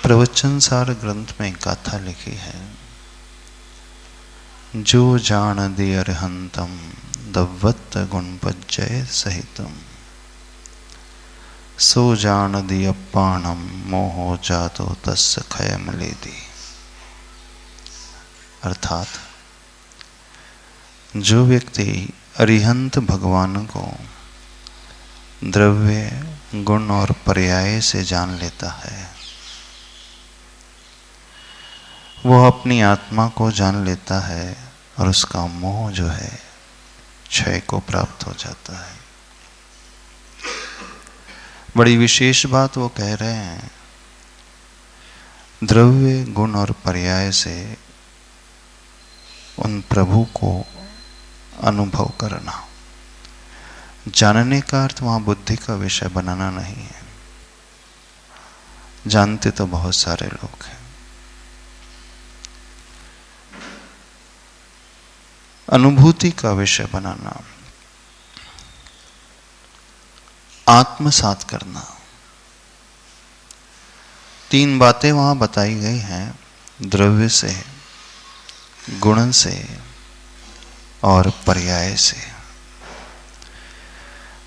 प्रवचन सार ग्रंथ में गाथा लिखी है, जो जान दे अरहंतम दव्वत गुणपज्जय सहितम, सो जान दी अप्पाणम मोहो जातो तस्य खयमलेदी। अर्थात जो व्यक्ति अरिहंत भगवान को द्रव्य गुण और पर्याय से जान लेता है, वह अपनी आत्मा को जान लेता है और उसका मोह जो है क्षय को प्राप्त हो जाता है। बड़ी विशेष बात वो कह रहे हैं, द्रव्य गुण और पर्याय से उन प्रभु को अनुभव करना। जानने का अर्थ वहां बुद्धि का विषय बनाना नहीं है। जानते तो बहुत सारे लोग हैं। अनुभूति का विषय बनाना, आत्मसात करना। तीन बातें वहां बताई गई हैं, द्रव्य से, गुण से और पर्याय से।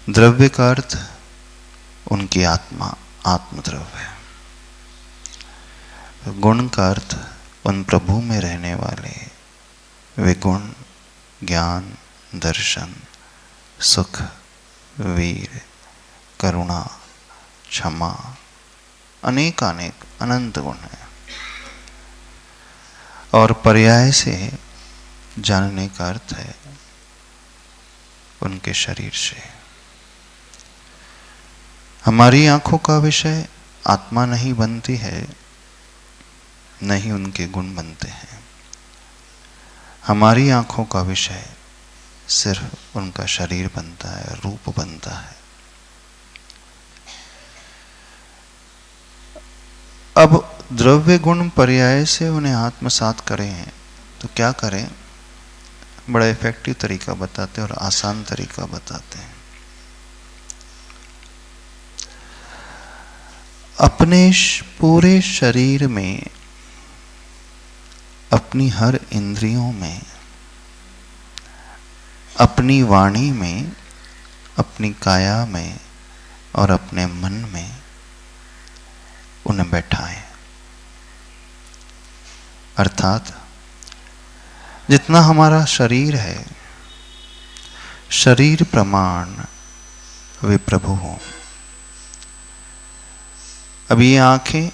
द्रव्य का अर्थ उनकी आत्मा, आत्मद्रव्य। गुण का अर्थ उन प्रभु में रहने वाले वे गुण, ज्ञान, दर्शन, सुख, वीर, करुणा, क्षमा, अनेक अनंत गुण है। और पर्याय से जानने का अर्थ है उनके शरीर से। हमारी आंखों का विषय आत्मा नहीं बनती है, नहीं उनके गुण बनते हैं। हमारी आंखों का विषय सिर्फ उनका शरीर बनता है, रूप बनता है। अब द्रव्य गुण पर्याय से उन्हें आत्मसात करें तो क्या करें? बड़ा इफेक्टिव तरीका बताते हैं और आसान तरीका बताते हैं। अपने पूरे शरीर में, अपनी हर इंद्रियों में, अपनी वाणी में, अपनी काया में और अपने मन में उन्हें बैठाएं। अर्थात जितना हमारा शरीर है, शरीर प्रमाण वे प्रभु हों। अब ये आंखें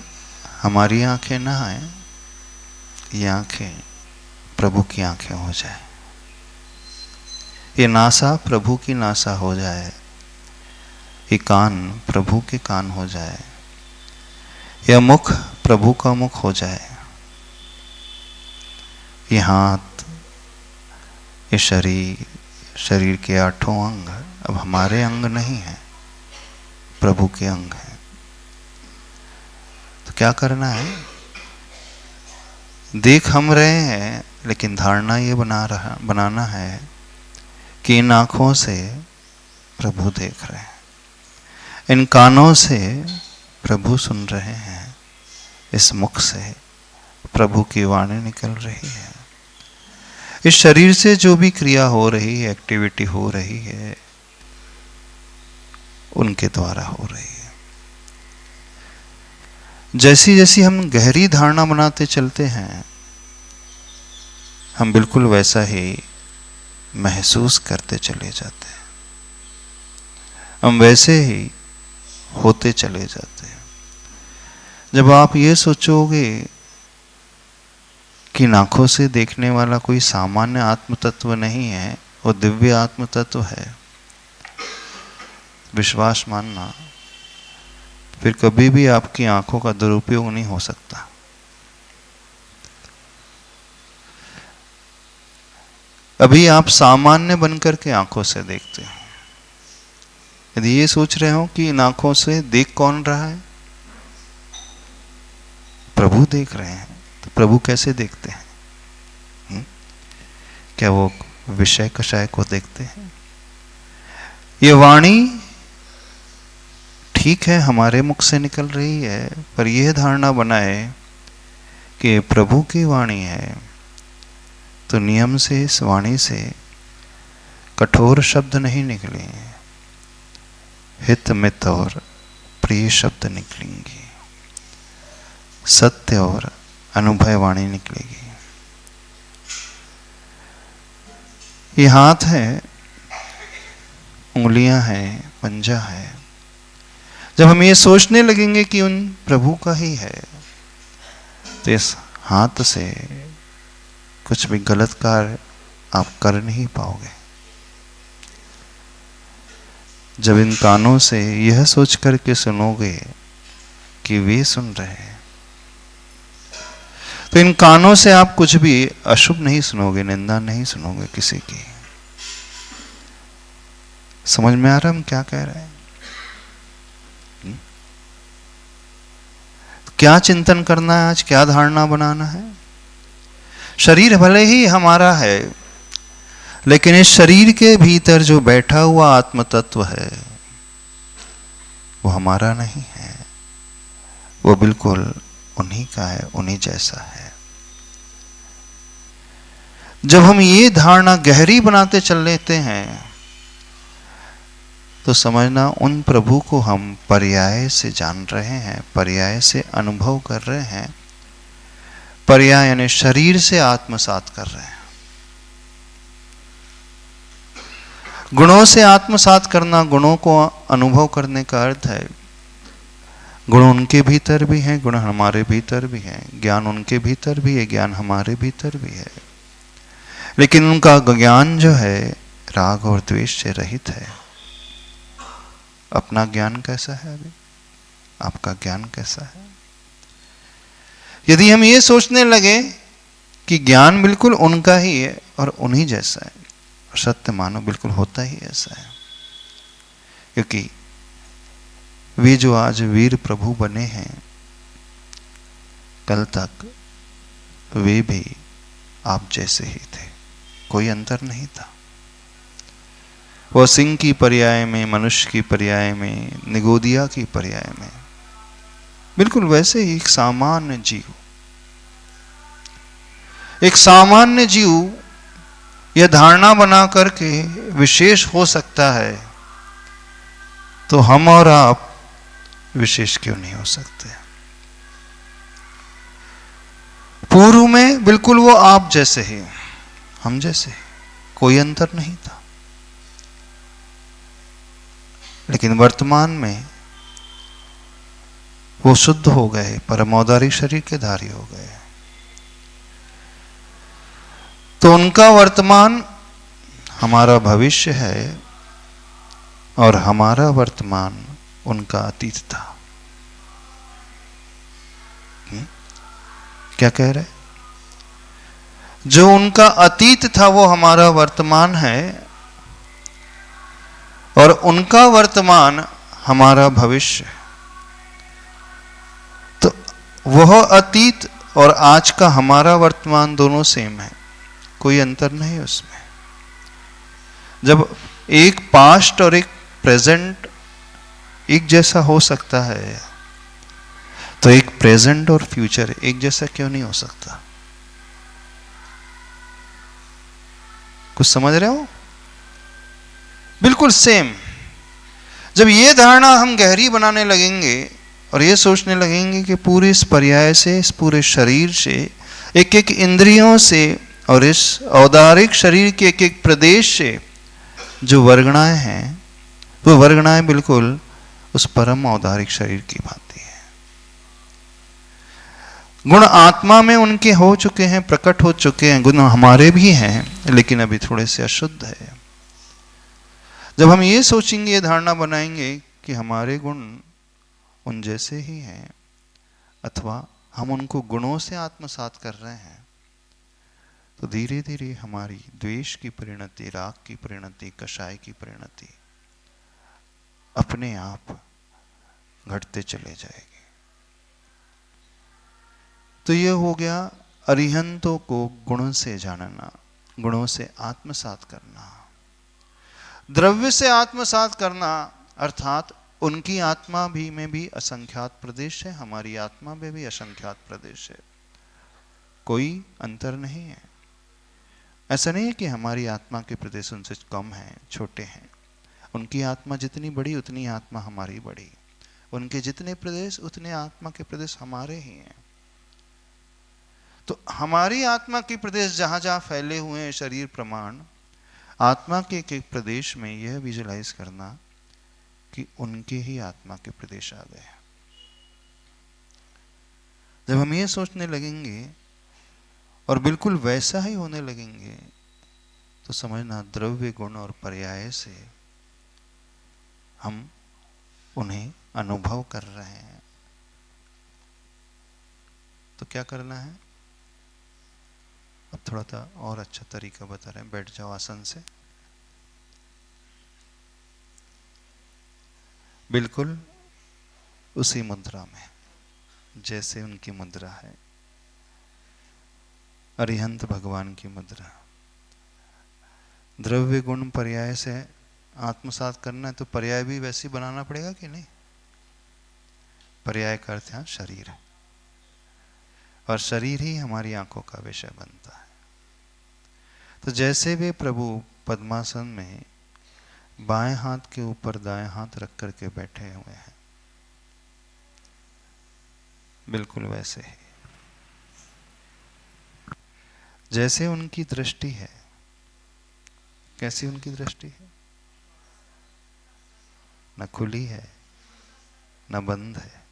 हमारी आंखें ना हैं, ये आंखें प्रभु की आंखें हो जाए। ये नासा प्रभु की नासा हो जाए, ये कान प्रभु के कान हो जाए, यह मुख प्रभु का मुख हो जाए, ये हाथ, ये शरीर के आठों अंग अब हमारे अंग नहीं है, प्रभु के अंग हैं। तो क्या करना है? देख हम रहे हैं, लेकिन धारणा ये बनाना है कि इन आंखों से प्रभु देख रहे हैं, इन कानों से प्रभु सुन रहे हैं, इस मुख से प्रभु की वाणी निकल रही है, इस शरीर से जो भी क्रिया हो रही है, एक्टिविटी हो रही है, उनके द्वारा हो रही है। जैसी जैसी हम गहरी धारणा बनाते चलते हैं, हम बिल्कुल वैसा ही महसूस करते चले जाते हैं, हम वैसे ही होते चले जाते हैं। जब आप ये सोचोगे कि आंखों से देखने वाला कोई सामान्य आत्म तत्व नहीं है, वो दिव्य आत्म तत्व है, विश्वास मानना, फिर कभी भी आपकी आंखों का दुरुपयोग नहीं हो सकता। अभी आप सामान्य बनकर के आंखों से देखते हो। यदि ये सोच रहे हो कि इन आंखों से देख कौन रहा है? प्रभु देख रहे हैं। तो प्रभु कैसे देखते हैं? क्या वो विषय कषाय को देखते हैं? ये वाणी ठीक है हमारे मुख से निकल रही है, पर यह धारणा बनाए कि प्रभु की वाणी है, तो नियम से इस वाणी से कठोर शब्द नहीं निकले, हित मित और प्रिय शब्द निकलेंगे, सत्य और अनुभव वाणी निकलेगी। ये हाथ है, उंगलियां हैं, पंजा है। जब हम ये सोचने लगेंगे कि उन प्रभु का ही है, तो इस हाथ से कुछ भी गलत कार्य आप कर नहीं पाओगे। जब इन कानों से यह सोच करके सुनोगे कि वे सुन रहे हैं, तो इन कानों से आप कुछ भी अशुभ नहीं सुनोगे, निंदा नहीं सुनोगे किसी की। समझ में आ रहा हम क्या कह रहे हैं? क्या चिंतन करना है आज, क्या धारणा बनाना है? शरीर भले ही हमारा है, लेकिन इस शरीर के भीतर जो बैठा हुआ आत्म तत्व है वो हमारा नहीं है, वो बिल्कुल उन्हीं का है, उन्हीं जैसा है। जब हम ये धारणा गहरी बनाते चल लेते हैं, तो समझना उन प्रभु को हम पर्याय से जान रहे हैं, पर्याय से अनुभव कर रहे हैं, पर्याय यानी शरीर से आत्मसात कर रहे हैं। गुणों से आत्मसात करना, गुणों को अनुभव करने का अर्थ है गुण उनके भीतर भी हैं, गुण हमारे भीतर भी हैं, ज्ञान उनके भीतर भी है, ज्ञान हमारे भीतर भी है, लेकिन उनका ज्ञान जो है राग और द्वेष से रहित है। अपना ज्ञान कैसा है? अभी आपका ज्ञान कैसा है? यदि हम ये सोचने लगे कि ज्ञान बिल्कुल उनका ही है और उन्हीं जैसा है, और सत्य मानो बिल्कुल होता ही ऐसा है, क्योंकि वे जो आज वीर प्रभु बने हैं, कल तक वे भी आप जैसे ही थे, कोई अंतर नहीं था। वह सिंह की पर्याय में, मनुष्य की पर्याय में, निगोदिया की पर्याय में, बिल्कुल वैसे ही एक सामान्य जीव, एक सामान्य जीव यह धारणा बना करके विशेष हो सकता है, तो हम और आप विशेष क्यों नहीं हो सकते? पूर्व में बिल्कुल वो आप जैसे ही, हम जैसे ही, कोई अंतर नहीं था, लेकिन वर्तमान में वो शुद्ध हो गए, परम औदारिक शरीर के धारी हो गए, तो उनका वर्तमान हमारा भविष्य है और हमारा वर्तमान उनका अतीत था। क्या कह रहे? जो उनका अतीत था वो हमारा वर्तमान है, और उनका वर्तमान हमारा भविष्य। तो वह अतीत और आज का हमारा वर्तमान दोनों सेम है, कोई अंतर नहीं उसमें। जब एक पास्ट और एक प्रेजेंट एक जैसा हो सकता है, तो एक प्रेजेंट और फ्यूचर एक जैसा क्यों नहीं हो सकता? कुछ समझ रहे हो? बिल्कुल सेम। जब ये धारणा हम गहरी बनाने लगेंगे और ये सोचने लगेंगे कि पूरे इस पर्याय से, इस पूरे शरीर से, एक एक इंद्रियों से और इस औदारिक शरीर के एक एक प्रदेश से जो वर्गणाएं हैं, वो वर्गणाएं बिल्कुल उस परम औदारिक शरीर की भांति है। गुण आत्मा में उनके हो चुके हैं, प्रकट हो चुके हैं, गुण हमारे भी हैं, लेकिन अभी थोड़े से अशुद्ध है। जब हम ये सोचेंगे, ये धारणा बनाएंगे कि हमारे गुण उन जैसे ही हैं, अथवा हम उनको गुणों से आत्मसात कर रहे हैं, तो धीरे धीरे हमारी द्वेष की परिणति, राग की परिणति, कषाय की परिणति अपने आप घटते चले जाएगी। तो यह हो गया अरिहंतों को गुणों से जानना, गुणों से आत्मसात करना। द्रव्य से आत्मसात करना अर्थात उनकी आत्मा भी में भी असंख्यात प्रदेश है, हमारी आत्मा में भी असंख्यात प्रदेश है, कोई अंतर नहीं है। ऐसा नहीं है कि हमारी आत्मा के प्रदेश उनसे कम हैं, छोटे हैं। उनकी आत्मा जितनी बड़ी उतनी आत्मा हमारी बड़ी, उनके जितने प्रदेश उतने आत्मा के प्रदेश हमारे ही हैं। तो हमारी आत्मा के प्रदेश जहां जहां फैले हुए हैं शरीर प्रमाण, आत्मा के एक प्रदेश में यह विजुलाइज करना कि उनके ही आत्मा के प्रदेश आ गए। जब हम ये सोचने लगेंगे और बिल्कुल वैसा ही होने लगेंगे, तो समझना द्रव्य गुण और पर्याय से हम उन्हें अनुभव कर रहे हैं। तो क्या करना है? अब थोड़ा सा और अच्छा तरीका बता रहे हैं। बैठ जाओ आसन से, बिल्कुल उसी मुद्रा में जैसे उनकी मुद्रा है, अरिहंत भगवान की मुद्रा। द्रव्य गुण पर्याय से आत्मसात करना है तो पर्याय भी वैसे बनाना पड़ेगा कि नहीं? पर्याय का अर्थ यहाँ शरीर है, और शरीर ही हमारी आंखों का विषय बनता है। तो जैसे वे प्रभु पद्मासन में बाएं हाथ के ऊपर दाएं हाथ रख करके बैठे हुए हैं, बिल्कुल वैसे ही जैसे उनकी दृष्टि है। कैसी उनकी दृष्टि है? न खुली है न बंद है,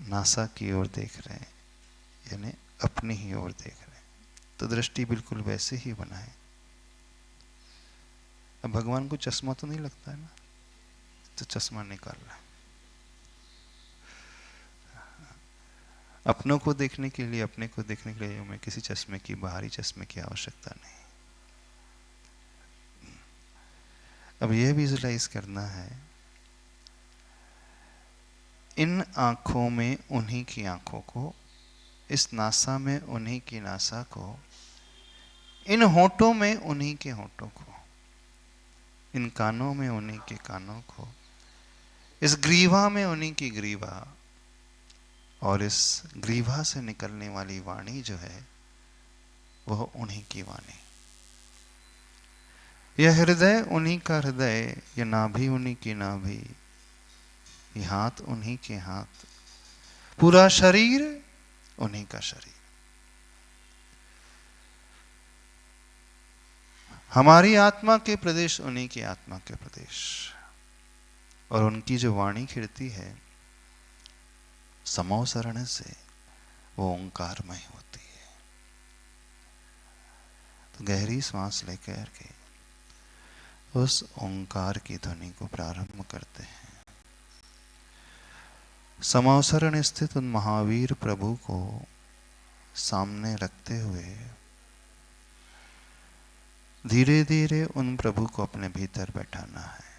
नासा की ओर देख रहे हैं, यानी अपनी ही ओर देख रहे हैं। तो दृष्टि बिल्कुल वैसे ही बनाए। अब भगवान को चश्मा तो नहीं लगता है ना, तो चश्मा निकाल रहा है। अपनों को देखने के लिए, अपने को देखने के लिए हमें किसी चश्मे की, बाहरी चश्मे की आवश्यकता नहीं। अब यह विजुलाइज करना है, इन आंखों में उन्हीं की आंखों को, इस नासा में उन्हीं की नासा को, इन होठों में उन्हीं के होठों को, इन कानों में उन्हीं के कानों को, इस ग्रीवा में उन्हीं की ग्रीवा, और इस ग्रीवा से निकलने वाली वाणी जो है वह उन्हीं की वाणी। यह हृदय उन्हीं का हृदय, यह नाभि उन्हीं की नाभि, ये हाथ उन्हीं के हाथ, पूरा शरीर उन्हीं का शरीर। हमारी आत्मा के प्रदेश उन्हीं की आत्मा के प्रदेश, और उनकी जो वाणी खिड़ती है समोसरण से, वो ओंकारमय होती है। तो गहरी सांस लेकर के उस ओंकार की ध्वनि को प्रारंभ करते हैं। समोसरण स्थित उन महावीर प्रभु को सामने रखते हुए धीरे धीरे उन प्रभु को अपने भीतर बैठाना है।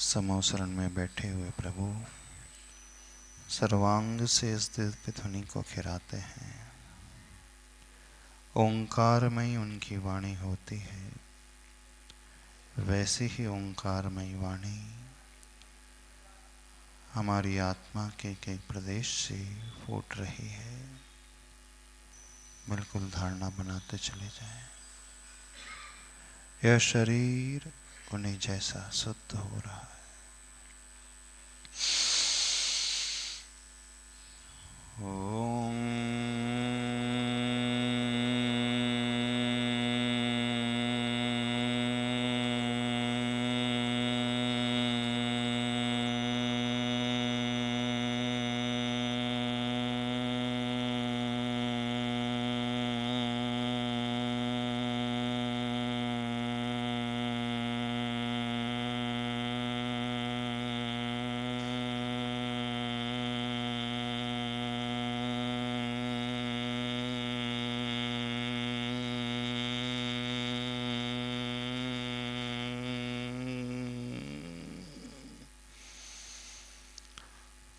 समोसरण में बैठे हुए प्रभु सर्वांग से इस दिव्य ध्वनि को खिराते हैं। ओंकारमयी उनकी वाणी होती है, वैसी ही ओंकारमयी वाणी हमारी आत्मा के एक प्रदेश से फूट रही है। बिल्कुल धारणा बनाते चले जाएं। यह शरीर उन्हीं जैसा शुद्ध हो रहा है। ओम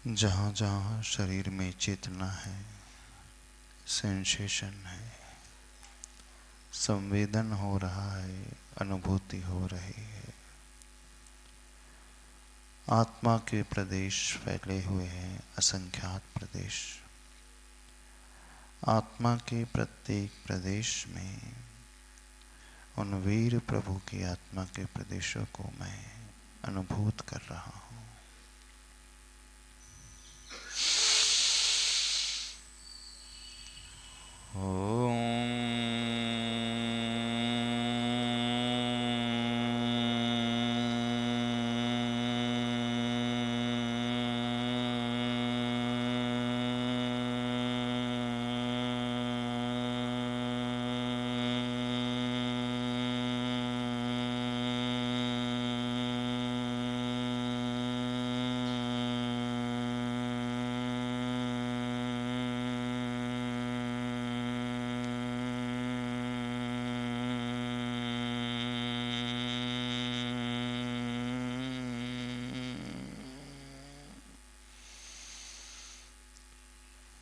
जहाँ जहाँ शरीर में चेतना है, सेंसेशन है, संवेदन हो रहा है, अनुभूति हो रही है, आत्मा के प्रदेश फैले हुए हैं, असंख्यात प्रदेश। आत्मा के प्रत्येक प्रदेश में उन वीर प्रभु की आत्मा के प्रदेशों को मैं अनुभूत कर रहा हूँ।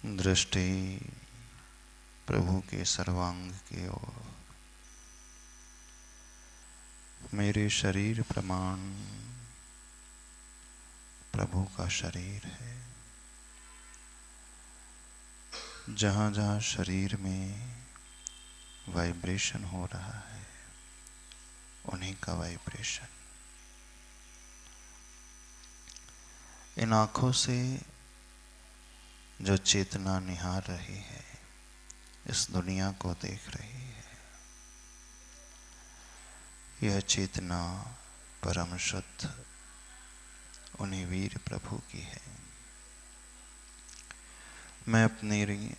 दृष्टि प्रभु के सर्वांग की ओर। मेरे शरीर प्रमाण प्रभु का शरीर है। जहाँ जहाँ शरीर में वाइब्रेशन हो रहा है, उन्हीं का वाइब्रेशन। इन आँखों से जो चेतना निहार रही है, इस दुनिया को देख रही है, यह चेतना परम शुद्ध उन्हीं वीर प्रभु की है। मैं अपनी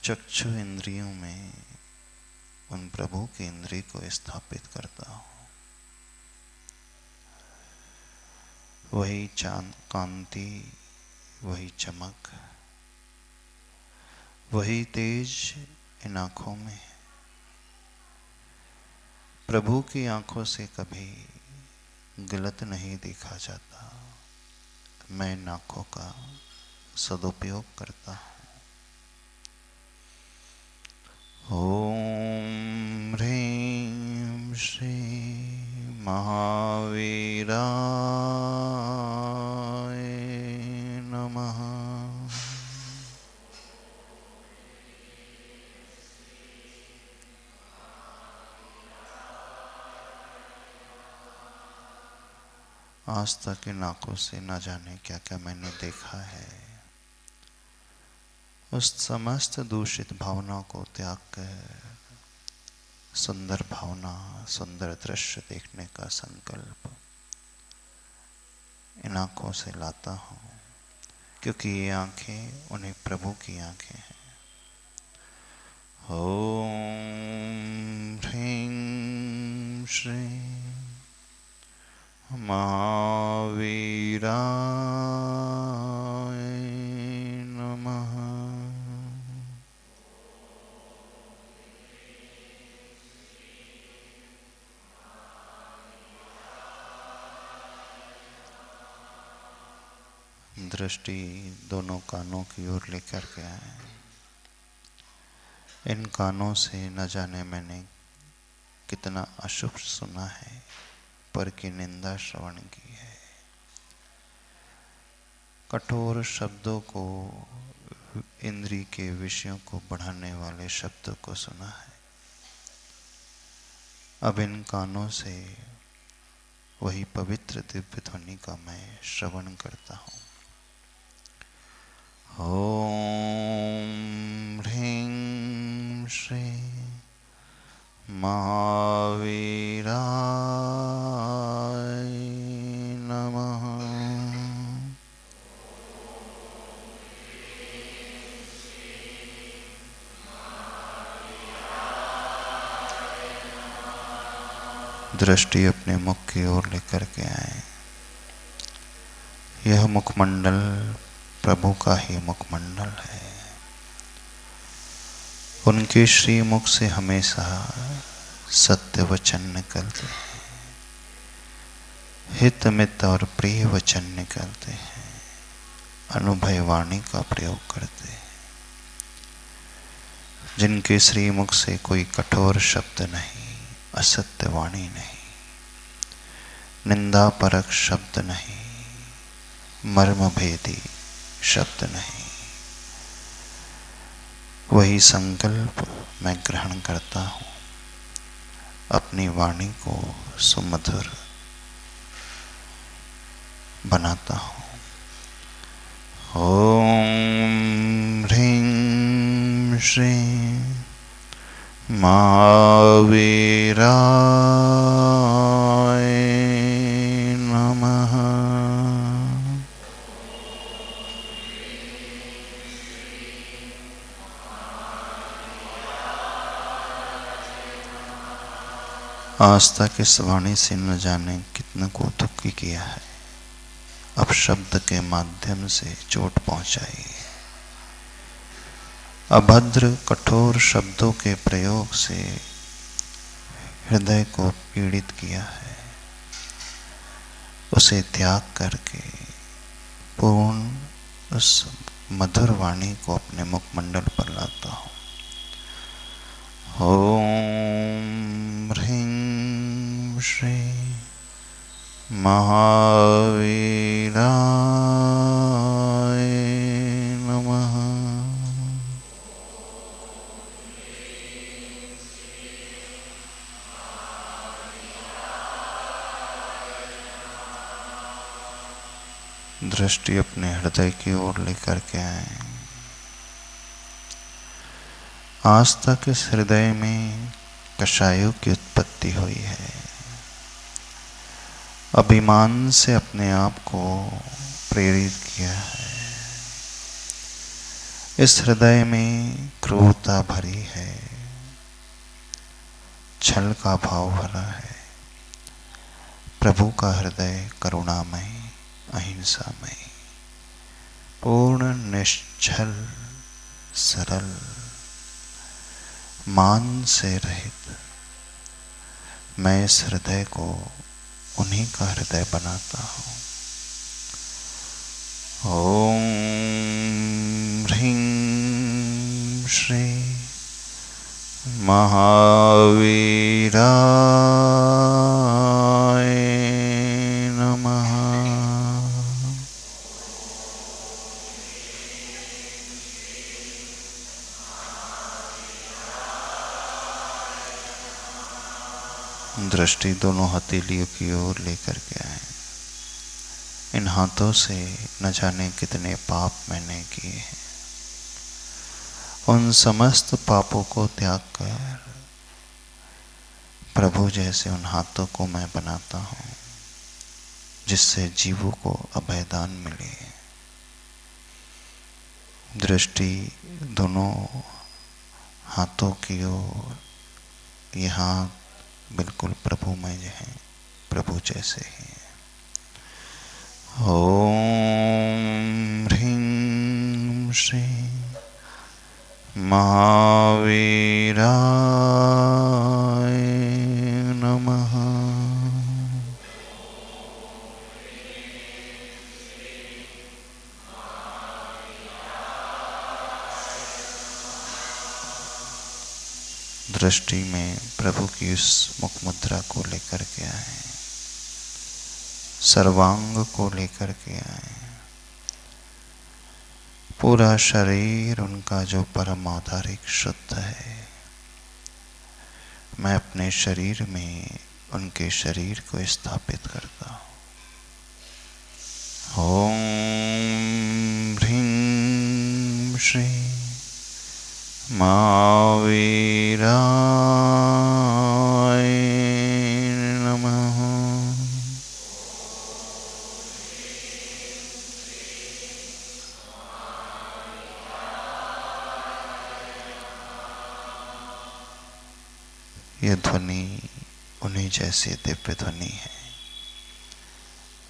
चक्षु इंद्रियों में उन प्रभु के इंद्रिय को स्थापित करता हूँ। वही चांद कांति, वही चमक, वही तेज इन आँखों में है। प्रभु की आँखों से कभी गलत नहीं देखा जाता। मैं इन आँखों का सदुपयोग करता हूँ। ओम ह्रीं श्री महावीराय नमः। आज तक इन आँखों से न जाने क्या क्या मैंने देखा है। उस समस्त दूषित भावना को त्याग कर सुंदर भावना, सुंदर दृश्य देखने का संकल्प इन आँखों से लाता हूँ, क्योंकि ये आँखें उन्हीं प्रभु की आँखें हैं। ओम ह्रीं श्री महावीराय नमः। दृष्टि दोनों कानों की ओर लेकर के आए। इन कानों से न जाने मैंने कितना अशुभ सुना है, पर की निंदा श्रवण की है। कठोर शब्दों को, इंद्रिय के विषयों को बढ़ाने वाले शब्दों को सुना है। अब इन कानों से वही पवित्र दिव्य ध्वनि का मैं श्रवण करता हूँ। ओम ह्रीं श्री महावीराय नमः। दृष्टि अपने मुख की ओर लेकर के आए। यह मुखमंडल प्रभु का ही मुखमंडल है। उनके श्रीमुख से हमेशा सत्य वचन निकलते हैं, हित मित और प्रिय वचन निकलते हैं, अनुभय वाणी का प्रयोग करते हैं, जिनके श्रीमुख से कोई कठोर शब्द नहीं, असत्य वाणी नहीं, निंदा परक शब्द नहीं, मर्म भेदी शब्द नहीं, वही संकल्प मैं ग्रहण करता हूँ, अपनी वाणी को सुमधुर बनाता हूँ। ओम ह्रीं श्रीं महावीराय नमः। आज तक इस वाणी से न जाने कितने को दुखी किया है, अब शब्द के माध्यम से चोट पहुंचाई, अभद्र कठोर शब्दों के प्रयोग से हृदय को पीड़ित किया है, उसे त्याग करके पूर्ण उस मधुर वाणी को अपने मुखमंडल पर लाता हूँ। ओम ह्रीं श्रीं महावीराय नमः। दृष्टि अपने हृदय की ओर लेकर के आए। आज तक इस हृदय में कषायों की उत्पत्ति हुई है, अभिमान से अपने आप को प्रेरित किया है, इस हृदय में क्रूरता भरी है, छल का भाव भरा है। प्रभु का हृदय करुणामय, अहिंसामय, पूर्ण निश्चल, सरल, मान से रहित, मैं इस हृदय को उन्हीं का हृदय बनाता हूँ। ओम ह्रीं श्रीं महावीराय नमः। दृष्टि दोनों हथेलियों की ओर लेकर के आए। इन हाथों से न जाने कितने पाप मैंने किए हैं, उन समस्त पापों को त्याग कर प्रभु जैसे उन हाथों को मैं बनाता हूँ, जिससे जीवों को अभयदान मिले। दृष्टि दोनों हाथों की ओर, ये हाथ बिल्कुल प्रभुमय हैं, प्रभु जैसे ही। ओम ह्रीं श्रीं महावीराय नमः। दृष्टि में प्रभु की उस मुख मुद्रा को लेकर के आए, सर्वांग को लेकर के आए, पूरा शरीर उनका जो परम आधारिक शुद्ध है, मैं अपने शरीर में उनके शरीर को स्थापित करता हूँ। ओम ह्रीं श्रीं महावीराय नमः। यह ध्वनि उन्हीं जैसी दिव्य ध्वनि है,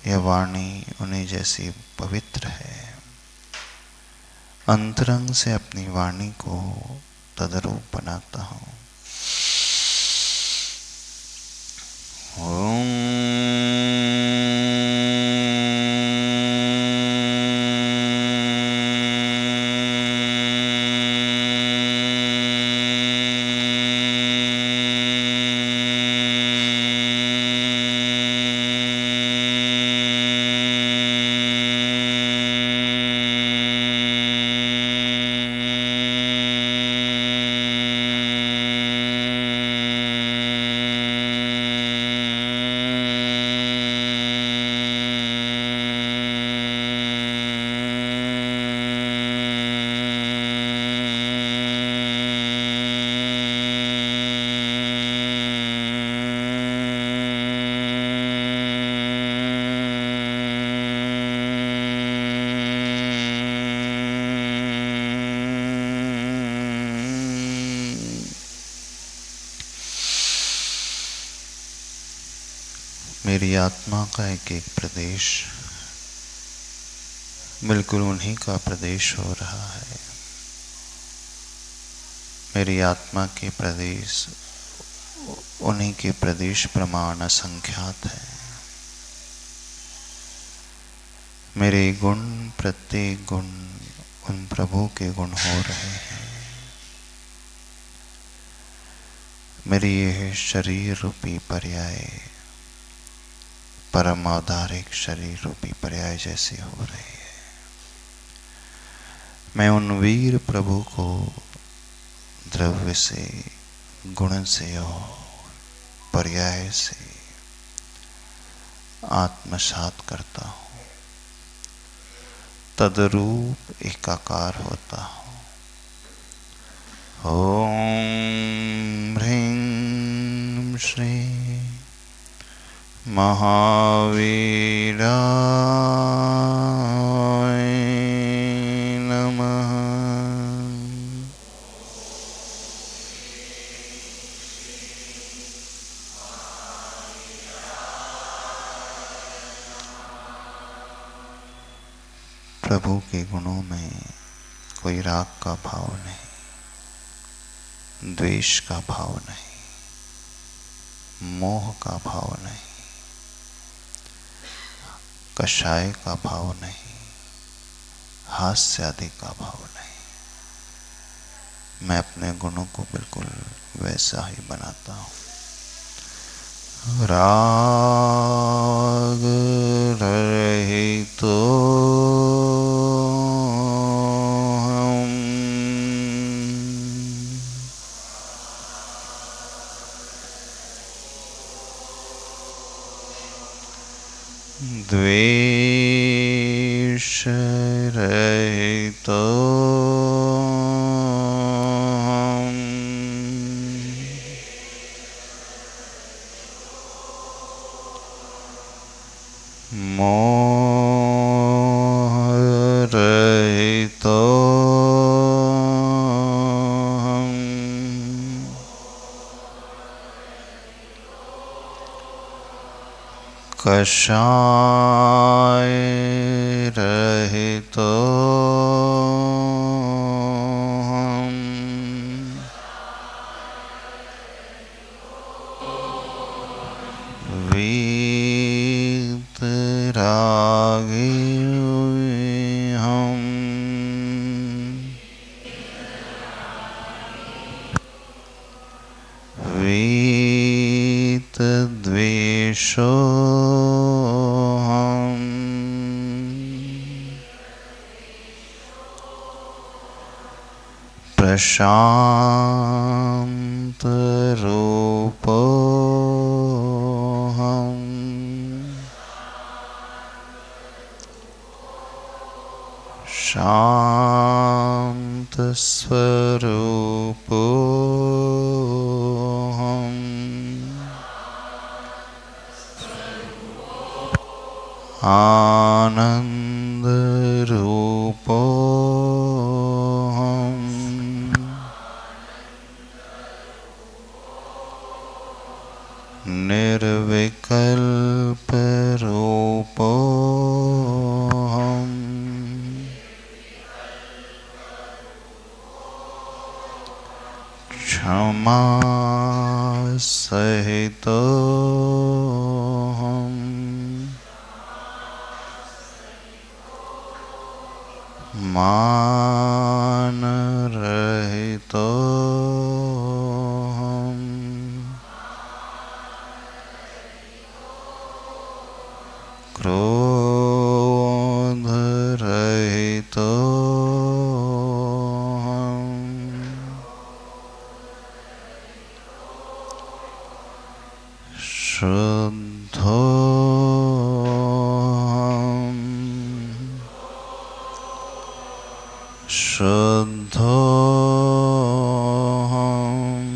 यह वाणी उन्हीं जैसी पवित्र है। अंतरंग से अपनी वाणी को तदरूप बनाता हूँ। ओम। मेरी आत्मा का एक एक प्रदेश बिल्कुल उन्हीं का प्रदेश हो रहा है। मेरी आत्मा के प्रदेश उन्हीं के प्रदेश प्रमाण असंख्यात है। मेरे गुण प्रत्येक गुण उन प्रभु के गुण हो रहे हैं। मेरी यह शरीर रूपी पर्याय परम औदारिक शरीर रूपी पर्याय जैसी हो रही है। मैं उन वीर प्रभु को द्रव्य से, गुण से और पर्याय से आत्मसात करता हूँ, तदरूप एकाकार होता हूँ। ओम ह्रीं श्री महावीराय नमः। प्रभु के गुणों में कोई राग का भाव नहीं, द्वेष का भाव नहीं, मोह का भाव नहीं, कषाय का भाव नहीं, हास्य आदि का भाव नहीं। मैं अपने गुणों को बिल्कुल वैसा ही बनाता हूँ। राग रहित तो द्वेष रहित तो मोह रहित तो कषाय रहित तो वीतरागी हम। वीतद्वेषो हम। प्रशांत रूपो हम। शांत स्वरूपो हम। आनंद रूपो हम। निर्विकल्प रूपो हम। क्षमा सहित हम। मान रहित हम। क्रोध रहित हम। शुद्ध हम। शुद्ध हम।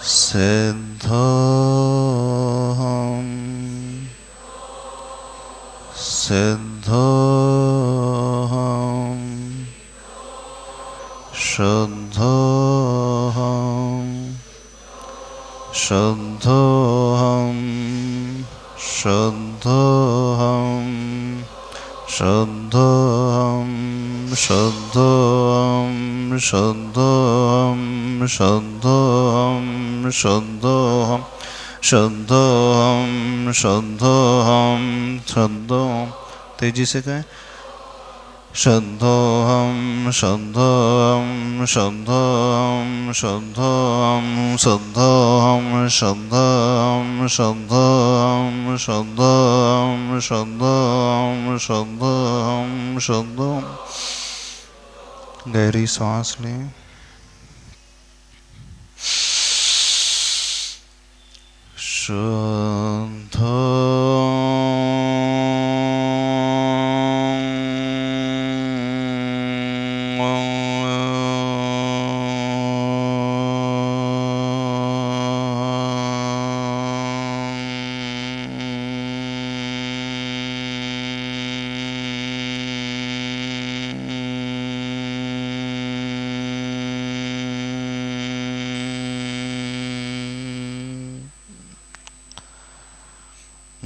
सिद्ध हम। सिद्ध हम। शुद्ध हम। शुद्ध हम। शुद्धोऽहं शुद्धोऽहं शुद्धोऽहं शुद्धोऽहं शुद्धोऽहं शुद्धोऽहं शुद्धोऽहं शुद्धोऽहं तेजी से कहें शुद्धोऽहं शुद्धोऽहं शुद्धोऽहं शुद्धोऽहं शुद्धोऽहं शुद्धोऽहं शुद्धोऽहं शुद्धोऽहं शुद्धोऽहं शुद्धोऽहं शुद्धोऽहं गहरी सांस लें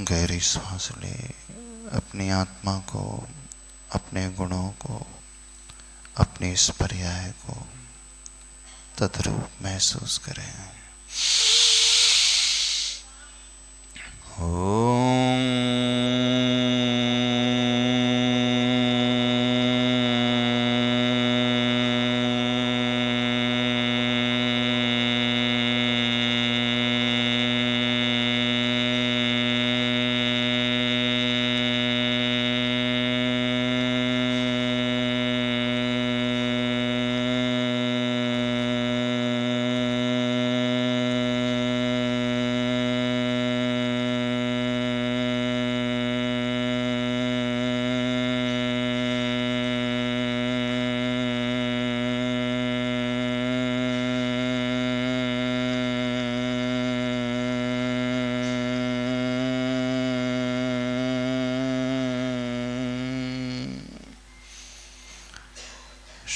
गहरी सांस ले अपनी आत्मा को अपने गुणों को अपने इस पर्याय को तद्रूप महसूस करें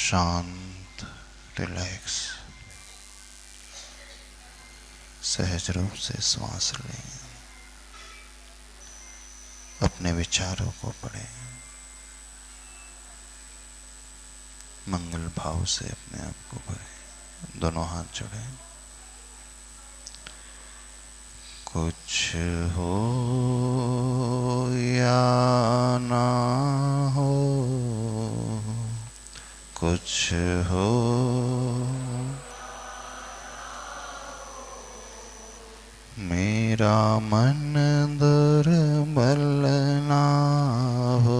शांत रिलैक्स सहज रूप से श्वास लें अपने विचारों को पढ़ें मंगल भाव से अपने आप को भरें दोनों हाथ जोड़ें कुछ हो या ना हो कुछ हो मेरा मन दुर्बल ना हो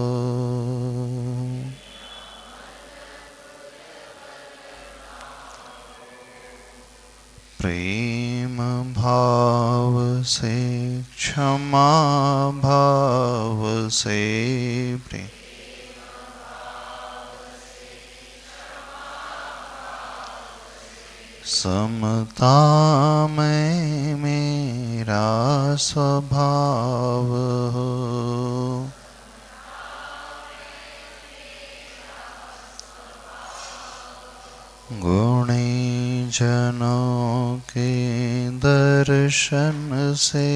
प्रेम भाव से क्षमा भाव से प्रेम समता में मेरा स्वभाव हो गुणी जनों के दर्शन से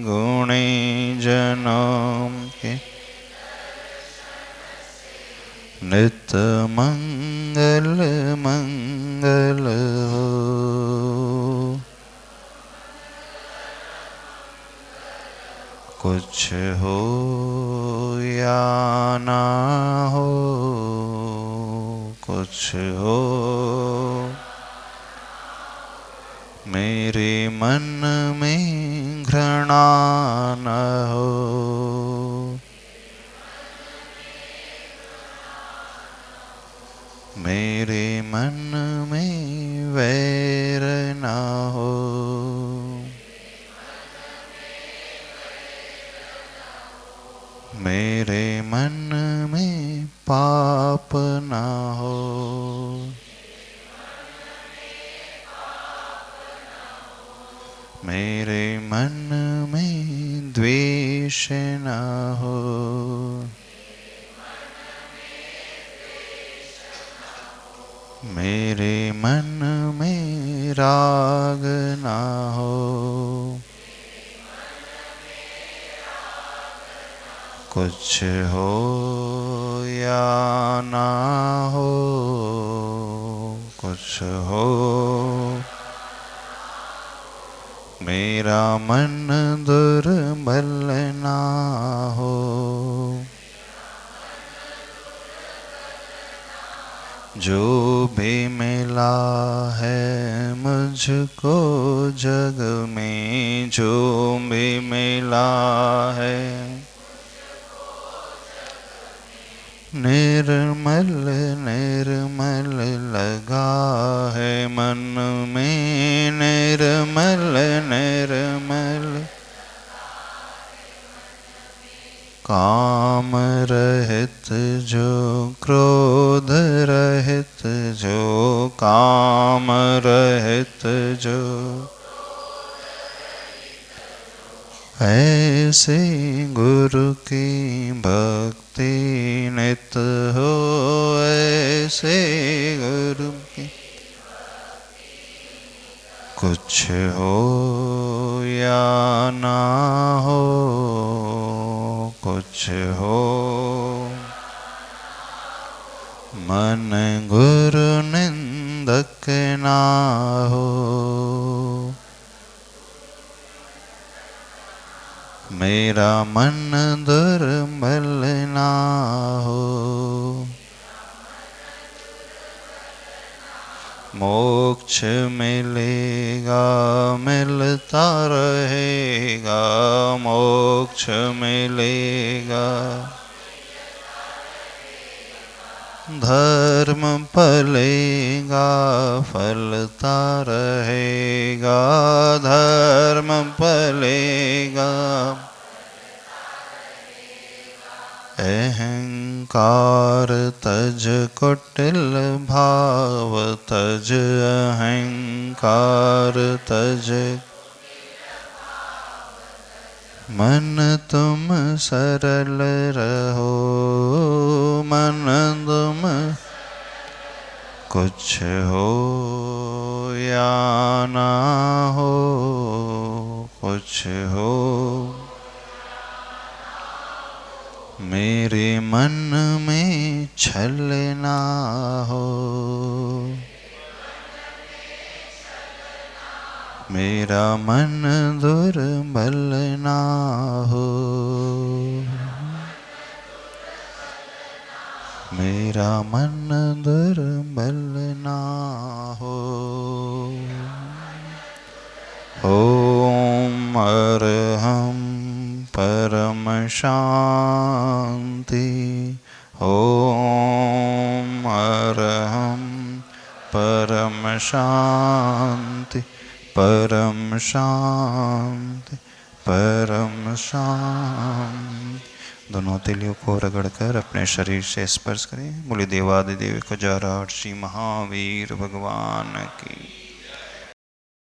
गुणी जनों के नित मंगल मंगल हो कुछ हो या ना हो कुछ हो मेरे मन में घृणा न हो मेरे मन में वैर न हो मेरे मन में पाप न हो मेरे मन में द्वेष न हो मेरे मन में राग ना हो कुछ हो या ना हो, कुछ हो मेरा मन दुर्बल ना हो। जो भी मिला है मुझको जग में, जो भी मिला है निर्मल निर्मल लगा है मन में, निर्मल निर्मल काम रहित जो, क्रोध रहित जो, काम रहित जो, ऐसे गुरु की भक्ति नित हो, ऐसे गुरु की कुछ हो या ना हो, कुछ हो मन गुरु निंदक ना हो। मेरा मन दुर्बल ना हो। मोक्ष मिलेगा मिलता रहेगा, मोक्ष मिलेगा धर्म पलेगा फलता रहेगा, धर्म पलेगा अहंकार तज कुटिल भाव तज, अहंकार तज मन तुम सरल रहो, मन तुम कुछ हो या ना हो, कुछ हो मेरे मन में छल ना हो, मेरा मन दुर्बल ना हो, मेरा मन दुर्बल ना हो। ओम अरहं परम शांति, ओम अरहं परम शांति, परम शांति, परम शांति। दोनों हथेलियों को रगड़कर अपने शरीर से स्पर्श करें। बोले देवादिदेव खजाराट श्री महावीर भगवान की।